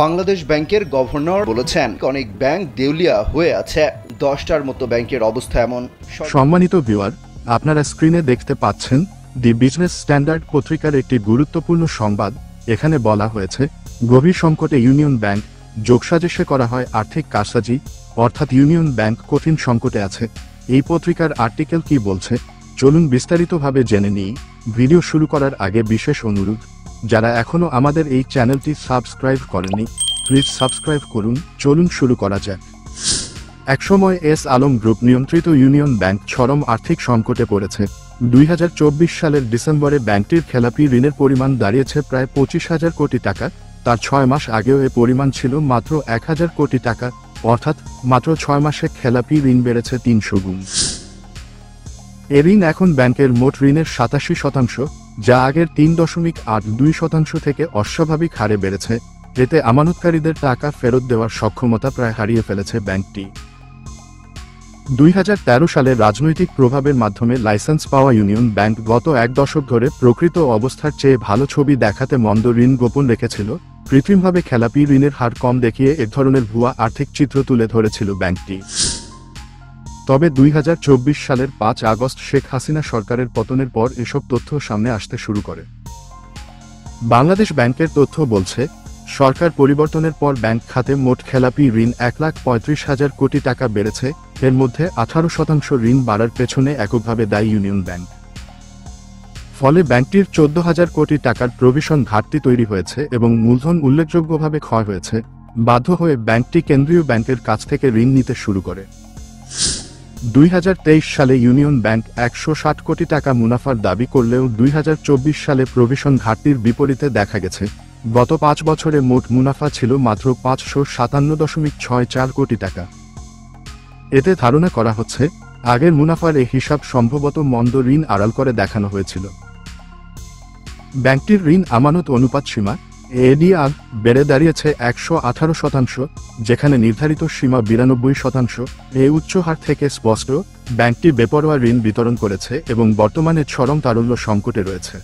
বাংলাদেশ ব্যাংকের গভর্নর বলেছেন অনেক ব্যাংক দেউলিয়া হয়ে আছে। 10টার মতো ব্যাংকের অবস্থা এমন। সম্মানিত ভিউয়ার, আপনারা স্ক্রিনে দেখতে পাচ্ছেন দি বিজনেস স্ট্যান্ডার্ড পত্রিকার একটি গুরুত্বপূর্ণ সংবাদ। এখানে বলা হয়েছে, গভীর সংকটে ইউনিয়ন ব্যাংক, যোগসাজশে করা হয় আর্থিক কারসাজি, অর্থাৎ ইউনিয়ন ব্যাংক কঠিন সংকটে আছে। এই পত্রিকার আর্টিকেল কি বলছে, চলুন বিস্তারিতভাবে জেনে নিই। ভিডিও শুরু করার আগে বিশেষ অনুরোধ, যারা এখনও আমাদের এই চ্যানেলটি সাবস্ক্রাইব করেননি, প্লিজ সাবস্ক্রাইব করুন। চলুন শুরু করা যাক। একসময় এস আলম গ্রুপ নিয়ন্ত্রিত ইউনিয়ন ব্যাংক চরম আর্থিক সংকটে পড়েছে। 2024 সালের ডিসেম্বরে ব্যাংকটির খেলাপি ঋণের পরিমাণ দাঁড়িয়েছে প্রায় 25,000 কোটি টাকা। তার 6 মাস আগেও এ পরিমাণ ছিল মাত্র 1,000 কোটি টাকা, অর্থাৎ মাত্র 6 মাসে খেলাপি ঋণ বেড়েছে 300 গুণ। এ ঋণ এখন ব্যাংকের মোট ঋণের 87%, যা আগের 3.82% থেকে অস্বাভাবিক হারে বেড়েছে। এতে আমানতকারীদের টাকা ফেরত দেওয়ার সক্ষমতা প্রায় হারিয়ে ফেলেছে ব্যাংকটি। 2013 সালে রাজনৈতিক প্রভাবের মাধ্যমে লাইসেন্স পাওয়া ইউনিয়ন ব্যাংক গত 1 দশক ধরে প্রকৃত অবস্থার চেয়ে ভালো ছবি দেখাতে মন্দ ঋণ গোপন রেখেছিল। কৃত্রিমভাবে খেলাপি ঋণের হার কম দেখিয়ে এক ধরনের ভুয়া আর্থিক চিত্র তুলে ধরেছিল ব্যাংকটি। তবে 2024 সালের 5 আগস্ট শেখ হাসিনা সরকারের পতনের পর এসব তথ্য সামনে আসতে শুরু করে। বাংলাদেশ ব্যাংকের তথ্য বলছে, সরকার পরিবর্তনের পর ব্যাংক খাতে মোট খেলাপি ঋণ 1,35,000 কোটি টাকা বেড়েছে। এর মধ্যে 18% ঋণ বাড়ার পেছনে এককভাবে দায়ী ইউনিয়ন ব্যাংক। ফলে ব্যাংকটির 14,000 কোটি টাকার প্রভিশন ঘাটতি তৈরি হয়েছে এবং মূলধন উল্লেখযোগ্যভাবে ক্ষয় হয়েছে। বাধ্য হয়ে ব্যাংকটি কেন্দ্রীয় ব্যাংকের কাছ থেকে ঋণ নিতে শুরু করে। 2023 সালে ইউনিয়ন ব্যাংক 160 কোটি টাকা মুনাফার দাবি করলেও 2024 সালে প্রভিশন ঘাটতির বিপরীতে দেখা গেছে, গত 5 বছরে মোট মুনাফা ছিল মাত্র 557.64 কোটি টাকা। এতে ধারণা করা হচ্ছে, আগের মুনাফার এই হিসাব সম্ভবত মন্দ ঋণ আড়াল করে দেখানো হয়েছিল। ব্যাংকটির ঋণ আমানত অনুপাত সীমা এডিআর বেড়ে দাঁড়িয়েছে 118%, যেখানে নির্ধারিত সীমা 92%। এই উচ্চ হার থেকে স্পষ্ট, ব্যাংকটি বেপরোয়া ঋণ বিতরণ করেছে এবং বর্তমানে চরম তারল্য সংকটে রয়েছে।